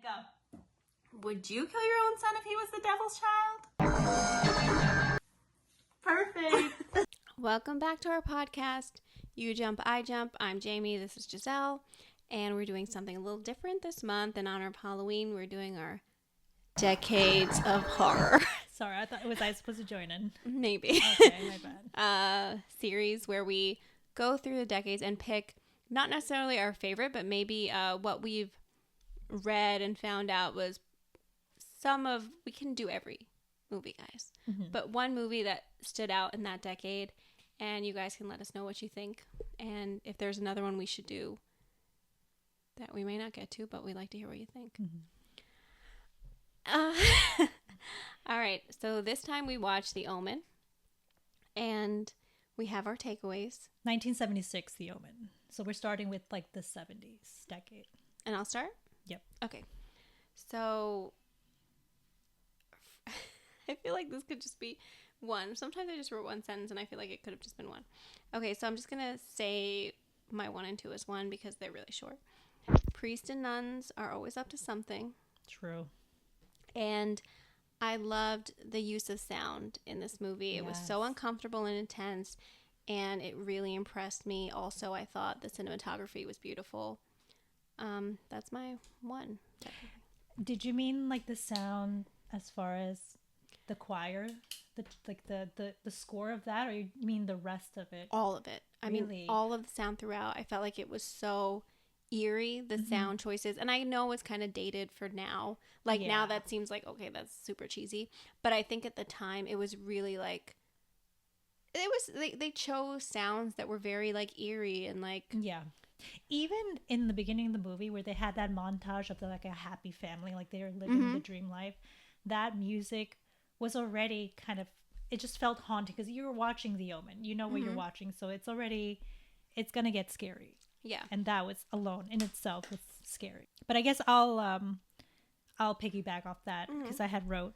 Go. Would you kill your own son if he was the devil's child? Perfect. Welcome back to our podcast. You Jump, I Jump. I'm Jamie. This is Giselle. And we're doing something a little different this month. In honor of Halloween, we're doing our Decades of Horror. Sorry, was I supposed to join in? Maybe. Okay, my bad. Series where we go through the decades and pick not necessarily our favorite, but maybe what we've read and found out was we can do every movie, guys. Mm-hmm. But one movie that stood out in that decade, and you guys can let us know what you think. And if there's another one we should do that we may not get to, but we'd like to hear what you think. Mm-hmm. All right, so this time we watched The Omen, and we have our takeaways. 1976, The Omen. So we're starting with like the 70s decade. And I'll start? Yep. Okay. So I feel like this could just be one. Sometimes I just wrote one sentence and I feel like it could have just been one. Okay, so I'm just going to say my 1 and 2 as one because they're really short. Priests and nuns are always up to something. True. And I loved the use of sound in this movie. It was so uncomfortable and intense, and it really impressed me. Also, I thought the cinematography was beautiful. That's my 1. Did you mean like the sound as far as the choir, the score of that, or you mean the rest of it? All of it. I mean, all of the sound throughout. I felt like it was so eerie, the sound choices. And I know it's kind of dated for now. Like now that seems like, okay, that's super cheesy. But I think at the time it was really like, they chose sounds that were very like eerie and like. Yeah. Even in the beginning of the movie where they had that montage of like a happy family, like they were living the dream life, that music was already kind of, it just felt haunting because you were watching The Omen. You know what you're watching, so it's going to get scary. Yeah. And that was alone in itself was scary. But I guess I'll piggyback off that because I had wrote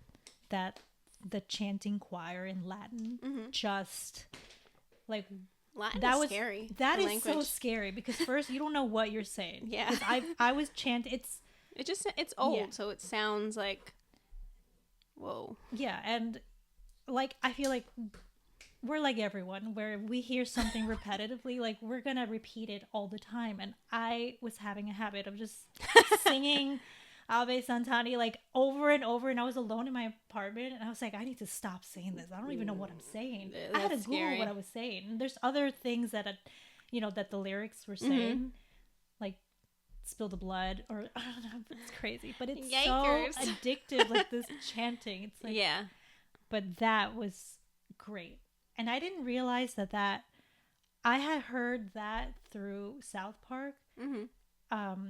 that the chanting choir in Latin just like Latin that is was scary. That is so scary because first you don't know what you're saying. Yeah. I was chanting. It's old, so it sounds like whoa. Yeah, and like I feel like we're like everyone where we hear something repetitively, like we're gonna repeat it all the time. And I was having a habit of just singing Ave Santani like over and over, and I was alone in my apartment and I was like, I need to stop saying this. I don't even know what I'm saying. I had to Google what I was saying. And there's other things that that the lyrics were saying, like spill the blood, or I don't know, it's crazy. But it's Yikers. so addictive, like this chanting. It's like, yeah. But that was great. And I didn't realize that I had heard that through South Park.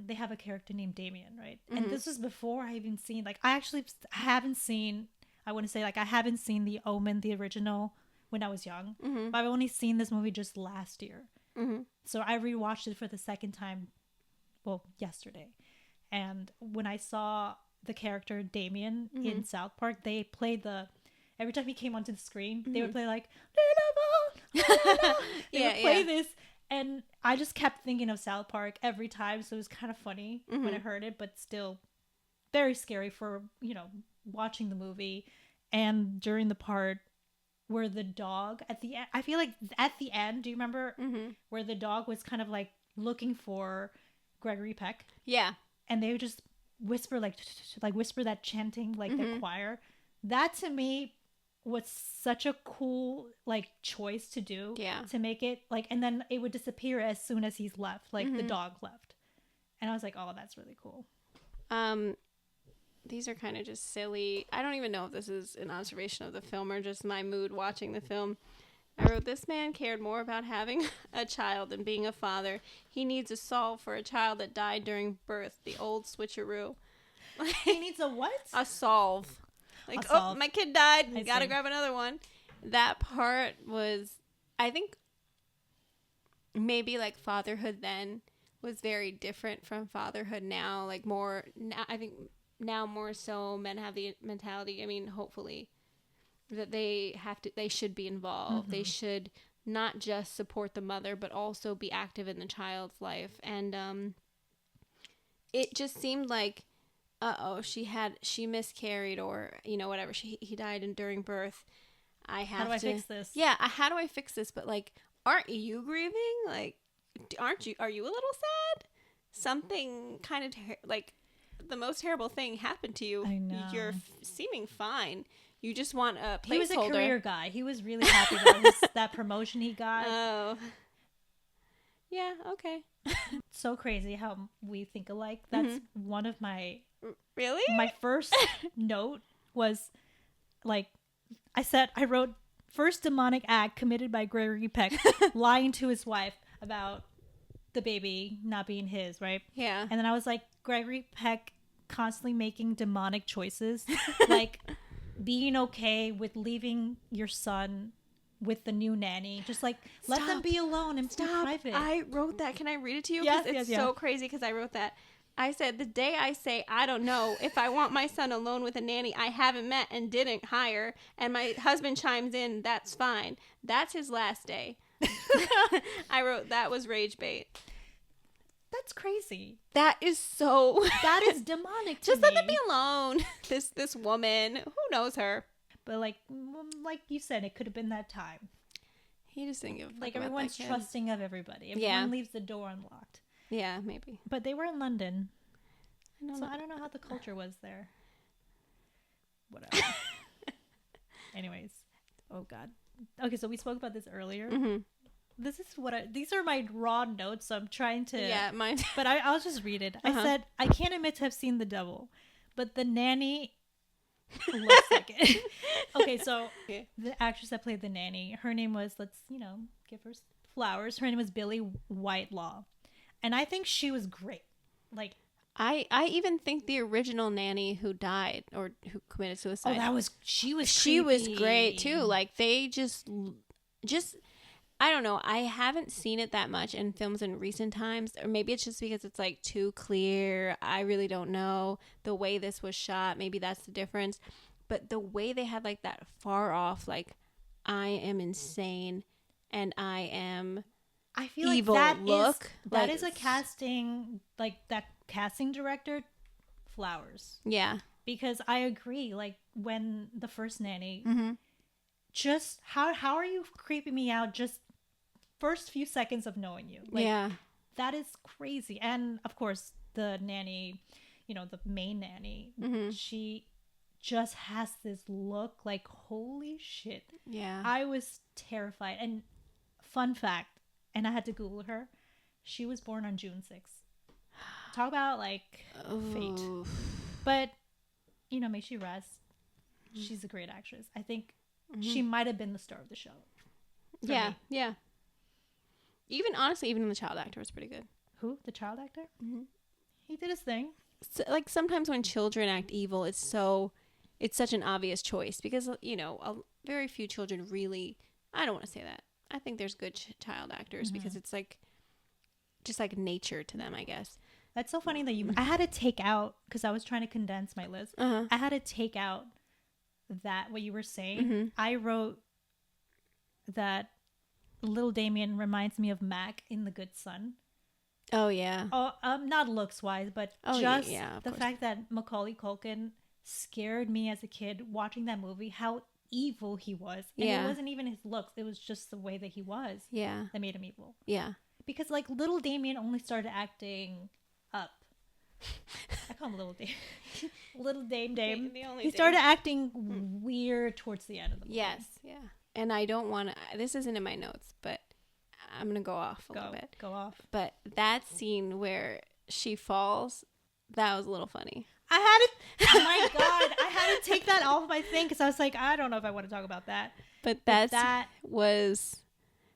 They have a character named Damien, right? And this was before I even seen, like, I haven't seen The Omen, the original, when I was young. But I've only seen this movie just last year. So I rewatched it for the second time, yesterday. And when I saw the character Damien in South Park, they played every time he came onto the screen, they would play like, they would play this. And I just kept thinking of South Park every time. So it was kind of funny when I heard it, but still very scary for, watching the movie. And during the part where the dog at the end, I feel like at the end, do you remember where the dog was kind of like looking for Gregory Peck? Yeah. And they would just whisper whisper that chanting, like the choir. That to me was such a cool like choice to do, to make it like, and then it would disappear as soon as he's left, like the dog left. And I was like, oh, that's really cool. These are kind of just silly. I don't even know if this is an observation of the film or just my mood watching the film. I wrote, this man cared more about having a child than being a father. He needs a solve for a child that died during birth. The old switcheroo. He needs a what? A solve. Like, oh, my kid died. Gotta grab another one. That part was, I think, maybe like fatherhood then was very different from fatherhood now. Like more, I think now more so men have the mentality, I mean, hopefully, that they should be involved. They should not just support the mother, but also be active in the child's life. And it just seemed like she miscarried, or whatever, he died during birth. How do I fix this? Yeah, how do I fix this? But like, aren't you grieving? Like, are you a little sad? Something kind of like the most terrible thing happened to you. I know. You're seeming fine. You just want a placeholder. He was a career guy. He was really happy about that promotion he got. Oh. Yeah, okay. So crazy how we think alike. That's one of my... Really? My first note was, like, I wrote, first demonic act committed by Gregory Peck, lying to his wife about the baby not being his, right? Yeah. And then I was like, Gregory Peck constantly making demonic choices. Like, being okay with leaving your son with the new nanny. Just like, let them be alone and be private. I wrote that. Can I read it to you? Yes, it's so crazy because I wrote that. I said, the day I say, I don't know, if I want my son alone with a nanny I haven't met and didn't hire, and my husband chimes in, that's fine. That's his last day. I wrote, that was rage bait. That's crazy. That is so... That is demonic to Just me. let them be alone. This woman, who knows her? But like you said, it could have been that time. He just didn't give a fuck like about everyone's that kid. trusting of everybody. Everyone leaves the door unlocked. Yeah, maybe. But they were in London. I don't know how the culture was there. Whatever. Anyways. Oh God. Okay, so we spoke about this earlier. Mm-hmm. This is these are my raw notes, so I'm trying to... Yeah, mine. But I'll just read it. I said, I can't admit to have seen The Devil, but the nanny looks like it. Okay, so the actress that played the nanny, her name was, let's, give her flowers. Her name was Billie Whitelaw. And I think she was great. Like, I even think the original nanny who died or who committed suicide. She was great too. Like, they just I don't know. I haven't seen it that much in films in recent times, or maybe it's just because it's like too clear. I really don't know the way this was shot. Maybe that's the difference. But the way they had like that far off, like, I am insane and I am feel evil like that look. That is a casting, like that casting director, flowers. Yeah. Because I agree, like when the first nanny, just how are you creeping me out just first few seconds of knowing you? Like, yeah. That is crazy. And of course, the nanny, the main nanny, she just has this look like, holy shit. Yeah. I was terrified. And fun fact, and I had to Google her, she was born on June 6th. Talk about like fate. But, may she rest. She's a great actress. I think she might have been the star of the show. Yeah, yeah. Even the child actor was pretty good. Who? The child actor? Mm-hmm. He did his thing. So, like, sometimes when children act evil, it's such an obvious choice because, very few children really, I don't want to say that. I think there's good child actors because it's like, just like nature to them, I guess. That's so funny that I had to take out, because I was trying to condense my list. I had to take out that, what you were saying. I wrote that little Damien reminds me of Mac in The Good Son. Oh, yeah. Oh, not looks wise, but just the fact that Macaulay Culkin scared me as a kid watching that movie, how evil he was. And it wasn't even his looks, it was just the way that he was that made him evil. Yeah. Because like little Damien only started acting up. I call him little Dame. Little Dame. He started acting weird towards the end of the movie. Yes, yeah. And I don't want to, this isn't in my notes, but I'm going to go off a little bit. Go off. But that scene where she falls, that was a little funny. Oh my God, I had to take that off my thing because I was like, I don't know if I want to talk about that. But that was,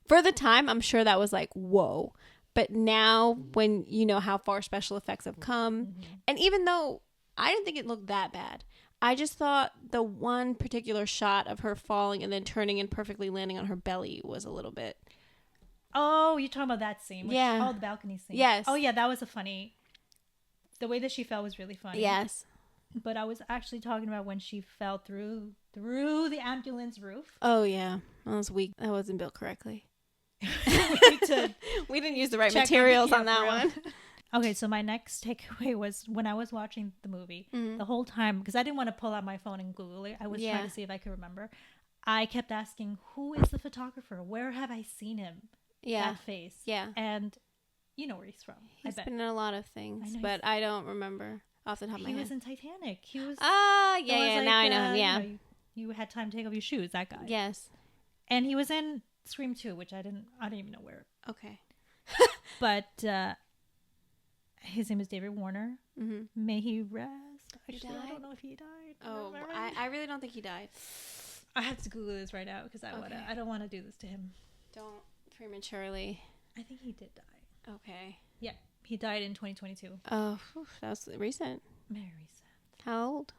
for the time, I'm sure that was like, whoa. But now when you know how far special effects have come, and even though I didn't think it looked that bad, I just thought the one particular shot of her falling and then turning and perfectly landing on her belly was a little bit. Oh, you're talking about that scene? Yeah. Oh, the balcony scene. Yes. Oh, yeah, that was the way that she fell was really funny. Yes. But I was actually talking about when she fell through the ambulance roof. Oh, yeah. That was weak. That wasn't built correctly. We didn't use the right materials on that one. Okay, so my next takeaway was when I was watching the movie, the whole time, because I didn't want to pull out my phone and Google it. I was trying to see if I could remember. I kept asking, who is the photographer? Where have I seen him? Yeah. That face. Yeah. And you know where he's from. He's been in a lot of things, but I don't remember off the top of my head. He was in Titanic. He was. Yeah. Like, now I know him. Yeah. You had time to take off your shoes. That guy. Yes. And he was in Scream 2, which I didn't even know where. Okay. But his name is David Warner. Mm-hmm. May he rest. Actually, I died? don't know if he died. Oh, I really don't think he died. I have to Google this right now because I don't want to do this to him. Don't prematurely. I think he did die. Okay. Yeah, he died in 2022. Oh, that was recent. Very recent. How old?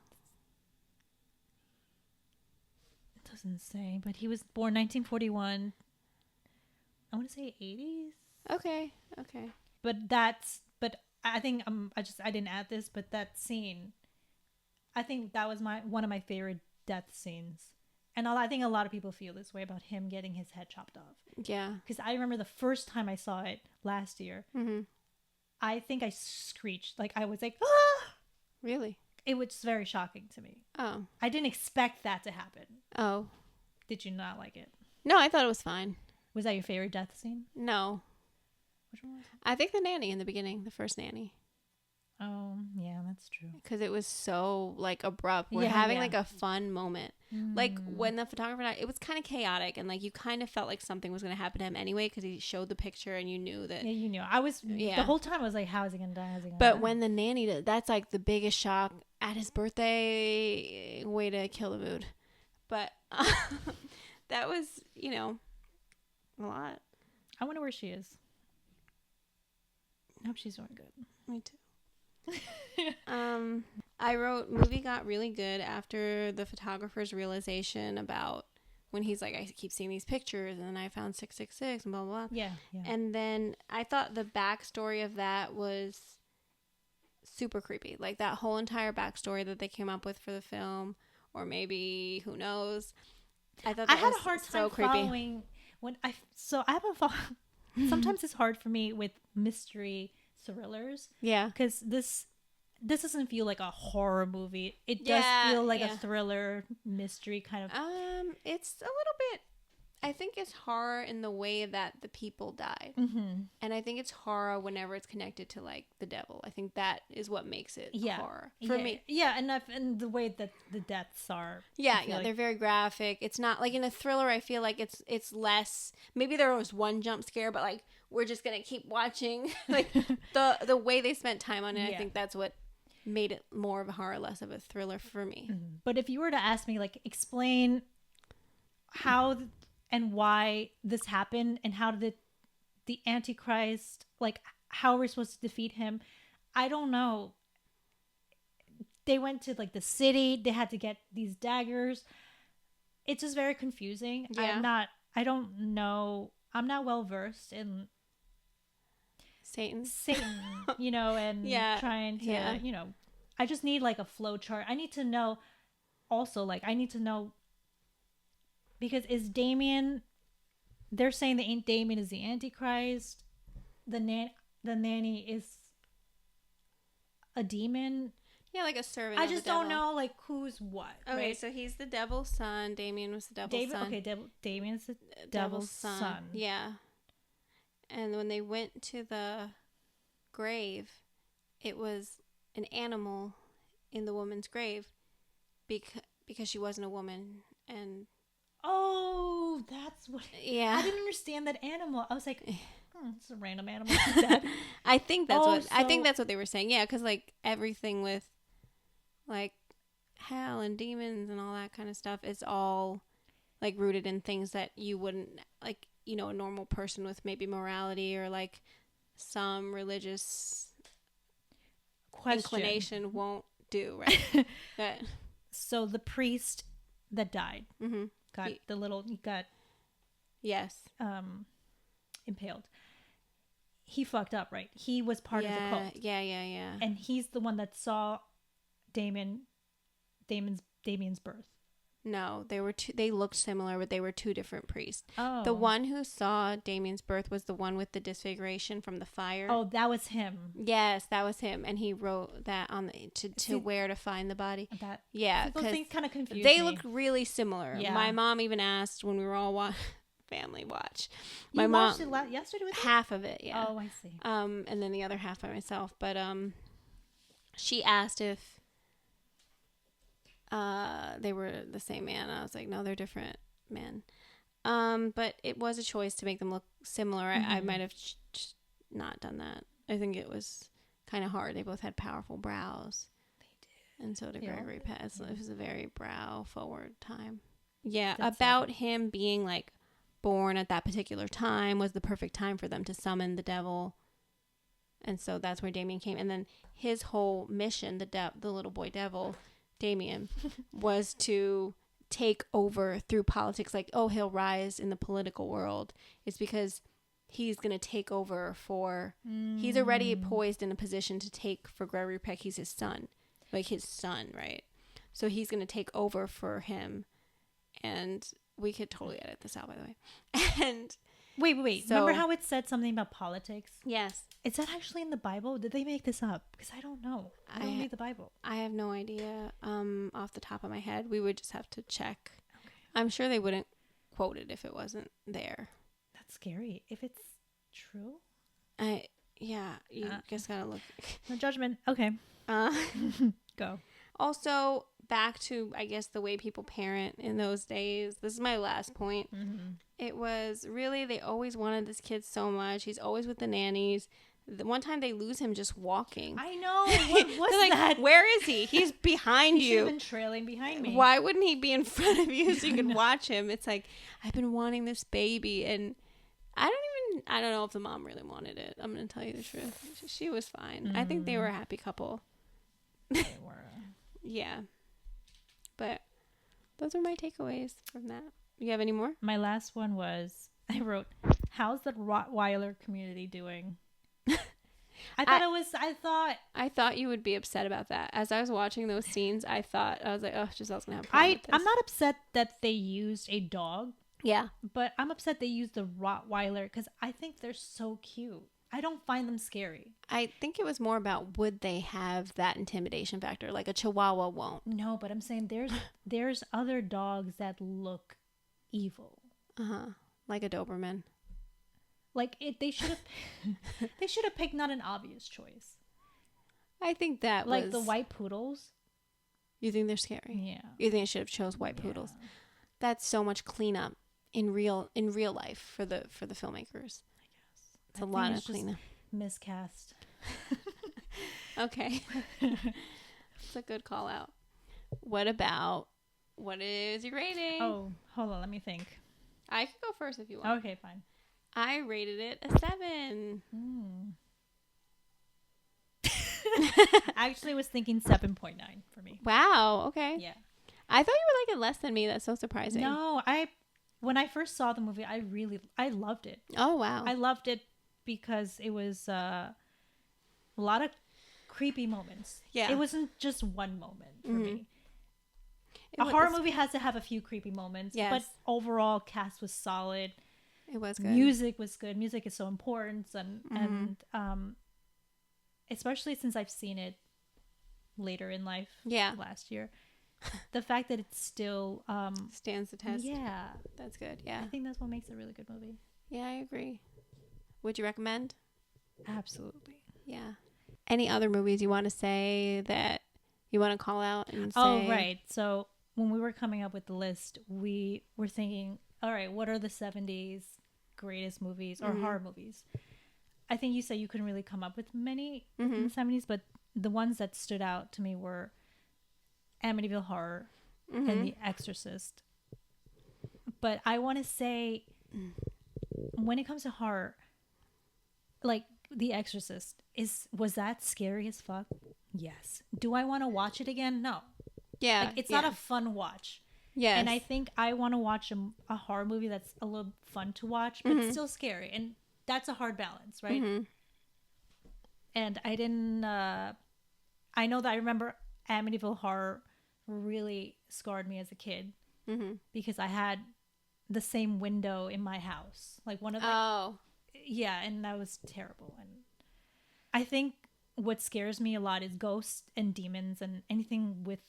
It doesn't say, but he was born 1941. I want to say 80s. Okay. But I think I didn't add this, but that scene, I think that was one of my favorite death scenes. And I think a lot of people feel this way about him getting his head chopped off. Yeah. Because I remember the first time I saw it last year, I think I screeched. Like, I was like, ah! Really? It was very shocking to me. Oh. I didn't expect that to happen. Oh. Did you not like it? No, I thought it was fine. Was that your favorite death scene? No. Which one was it? I think the nanny in the beginning, the first nanny. Oh, yeah, that's true. Because it was so, like, abrupt. We're having, like, a fun moment. Like, when the photographer died, it was kind of chaotic. And, like, you kind of felt like something was going to happen to him anyway because he showed the picture and you knew that. Yeah, you knew. The whole time I was like, how is he going to die? How's he gonna But die? when the nanny did, that's, like, the biggest shock at his birthday. Way to kill the mood. But that was, a lot. I wonder where she is. I hope she's doing good. Me too. I wrote movie got really good after the photographer's realization about when he's like, I keep seeing these pictures and then I found 666 and blah blah blah. Yeah. And then I thought the backstory of that was super creepy. Like that whole entire backstory that they came up with for the film, or maybe who knows. I thought that I had was a hard time so creepy. following when I haven't followed. Sometimes it's hard for me with mystery thrillers. Yeah. Because this doesn't feel like a horror movie. It does feel like a thriller mystery kind of. It's a little bit. I think it's horror in the way that the people died, and I think it's horror whenever it's connected to like the devil. I think that is what makes it horror for me. Yeah, and the way that the deaths are. Yeah, they're very graphic. It's not like in a thriller. I feel like it's less. Maybe there was one jump scare, but like we're just gonna keep watching. Like the way they spent time on it. I think that's what made it more of a horror, less of a thriller for me. But if you were to ask me, like, explain how and why this happened and how did the Antichrist, like, how we're supposed to defeat him, I don't know. They went to like the city, they had to get these daggers. It's just very confusing. I don't know, I'm not well versed in Satan, and trying to, I just need like a flow chart. I need to know also, like, because is Damien, they're saying that Damien is the Antichrist. The nanny is a demon. Yeah, like a servant. I just don't know, like, who's what. Okay, right? so he's the devil's son. Damien was the devil's son. Okay, Damien's the devil's son. Yeah. And when they went to the grave, it was an animal in the woman's grave because she wasn't a woman. And oh, that's what. Yeah. I didn't understand that animal. I was like, it's a random animal. Dead. I think that's what they were saying. Yeah, because like everything with like hell and demons and all that kind of stuff is all like rooted in things that you wouldn't like. A normal person with maybe morality or like some religious inclination won't do, right? So the priest that died got yes impaled. He fucked up, right? He was part of the cult. Yeah. And he's the one that saw Damien's birth. No, they were they looked similar, but they were two different priests. Oh. The one who saw Damien's birth was the one with the disfiguration from the fire. Oh, that was him. Yes, that was him, and he wrote that on the to where to find the body. That Yeah, those things kind of confused they me. look really similar. Yeah. My mom even asked when we were all family watch. You My watched mom it yesterday with me? half of it, yeah. Oh, I see. And then the other half by myself. But she asked if they were the same man. I was like, no, they're different men. But it was a choice to make them look similar. I might have just not done that. I think it was kind of hard. They both had powerful brows. They did. And so did Gregory Pez. It was a very brow forward time. Yeah, That's about him being like born at that particular time was the perfect time for them to summon the devil. And so that's where Damien came. And then his whole mission, the little boy devil, Damien, was to take over through politics. Like, oh, he'll rise in the political world. It's because he's going to take over for... He's already poised in a position to take for Gregory Peck. He's his son. Like, his son, right? So he's going to take over for him. And we could totally edit this out, by the way. And... Wait. So, remember how it said something about politics? Yes. Is that actually in the Bible? Did they make this up? Because I don't know. I don't read the Bible. I have no idea off the top of my head. We would just have to check. Okay. I'm sure they wouldn't quote it if it wasn't there. That's scary. If it's true? You just gotta look. No judgment. Okay. Go. Also, back to, I guess, the way people parent in those days. This is my last point. Mm-hmm. It was really, they always wanted this kid so much. He's always with the nannies. The one time they lose him just walking. I know. What was that? Where is he? He's behind he you. He's been trailing behind me. Why wouldn't he be in front of you so you can watch him? It's like, I've been wanting this baby. And I don't know if the mom really wanted it. I'm going to tell you the truth. She was fine. I think they were a happy couple. They were. Yeah. But those are my takeaways from that. You have any more? My last one was, I wrote, how's the Rottweiler community doing? I thought you would be upset about that. As I was watching those scenes, I was like, oh, Giselle's gonna have a problem with this. I'm not upset that they used a dog. Yeah. But I'm upset they used the Rottweiler because I think they're so cute. I don't find them scary. I think it was more about, would they have that intimidation factor? Like a Chihuahua won't. No, but I'm saying there's other dogs that look evil. Like a Doberman. Like they should have picked not an obvious choice. I think that like the white poodles. You think they're scary? Yeah. You think I should have chose white poodles? That's so much cleanup in real life for the filmmakers. I guess it's a lot of cleanup. Miscast. Okay. It's a good call out. What is your rating? Oh, hold on, let me think. I can go first if you want. Okay, fine. I rated it a 7. Actually, was thinking 7.9 for me. Wow. Okay. Yeah. I thought you would like it less than me. That's so surprising. No, when I first saw the movie, I loved it. Oh wow. I loved it because it was a lot of creepy moments. Yeah. It wasn't just one moment for me. A horror movie has to have a few creepy moments. Yes. But overall, cast was solid. It was good. Music was good. Music is so important, and especially since I've seen it later in life. Yeah. Last year, the fact that it still stands the test. Yeah, that's good. Yeah, I think that's what makes it a really good movie. Yeah, I agree. Would you recommend? Absolutely. Yeah. Any other movies you want to say that you want to call out and say? Oh, right. So when we were coming up with the list, we were thinking, all right, what are the 70s greatest movies or horror movies? I think you said you couldn't really come up with many in the 70s, but the ones that stood out to me were Amityville Horror and The Exorcist. But I want to say, when it comes to horror, like The Exorcist, was that scary as fuck? Yes. Do I want to watch it again? No. Yeah. Like, it's not a fun watch. Yes. And I think I want to watch a horror movie that's a little fun to watch, but still scary. And that's a hard balance, right? And I didn't... I know that I remember Amityville Horror really scarred me as a kid. because I had the same window in my house, like one of the, yeah, and that was terrible. And I think what scares me a lot is ghosts and demons and anything with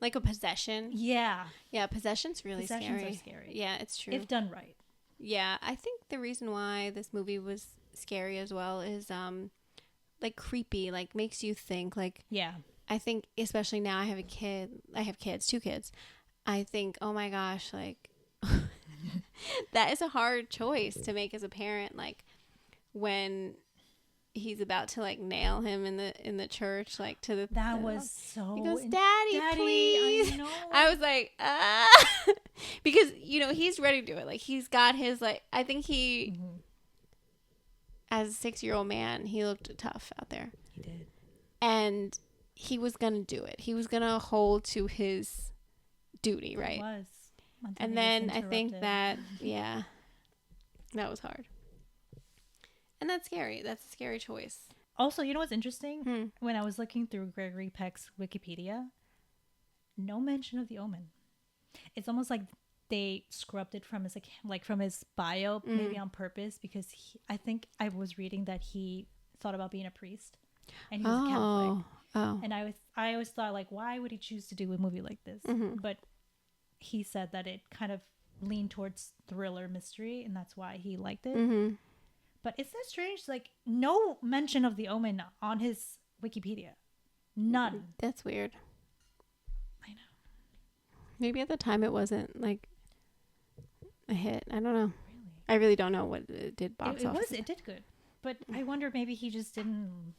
like a possession. Yeah, Possession's really possessions scary. are scary. Yeah, it's true. If done right. Yeah, I think the reason why this movie was scary as well is like creepy, like makes you think. Like, yeah, I think especially now I have kids, 2 kids. I think, oh my gosh, like that is a hard choice to make as a parent, like when he's about to like nail him in the church, like to the was so he goes, Daddy, please. I know. I was like, because he's ready to do it. Like he's got his, like, I think he as a 6-year-old man, he looked tough out there. He did. And he was gonna do it. He was gonna hold to his duty, right? It was. And then I think that that was hard. And that's scary. That's a scary choice. Also, you know what's interesting? When I was looking through Gregory Peck's Wikipedia, no mention of the Omen. It's almost like they scrubbed it from his from his bio, maybe on purpose, because I think I was reading that he thought about being a priest, and he was a Catholic. Oh. And I always thought, like, why would he choose to do a movie like this? But he said that it kind of leaned towards thriller mystery, and that's why he liked it. But isn't that strange? Like, no mention of the Omen on his Wikipedia. None. That's weird. I know. Maybe at the time it wasn't like a hit. I don't know. Really? I really don't know what it did box office. It did good. But I wonder, maybe he just didn't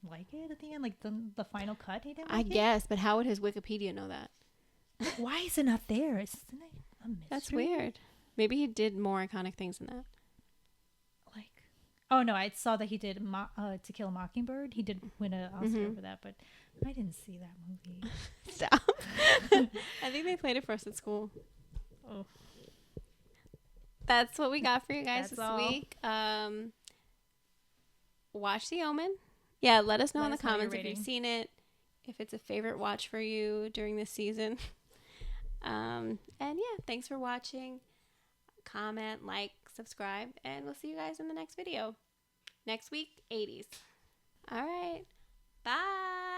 like it at the end? Like, the final cut, he didn't like it? I guess, but how would his Wikipedia know that? Like, why is it not there? Isn't it a mystery? That's weird. Maybe he did more iconic things than that. Like, oh no, I saw that he did To Kill a Mockingbird. He did win an Oscar for that, but I didn't see that movie. Stop. I think they played it for us at school. Oh. That's what we got for you guys That's this all. week. Watch The Omen. Yeah, let us know in the Let us know your comments if you've rating. seen it, if it's a favorite watch for you during this season. And yeah, thanks for watching. Comment, like, subscribe, and we'll see you guys in the next video. Next week, 80s. All right. Bye.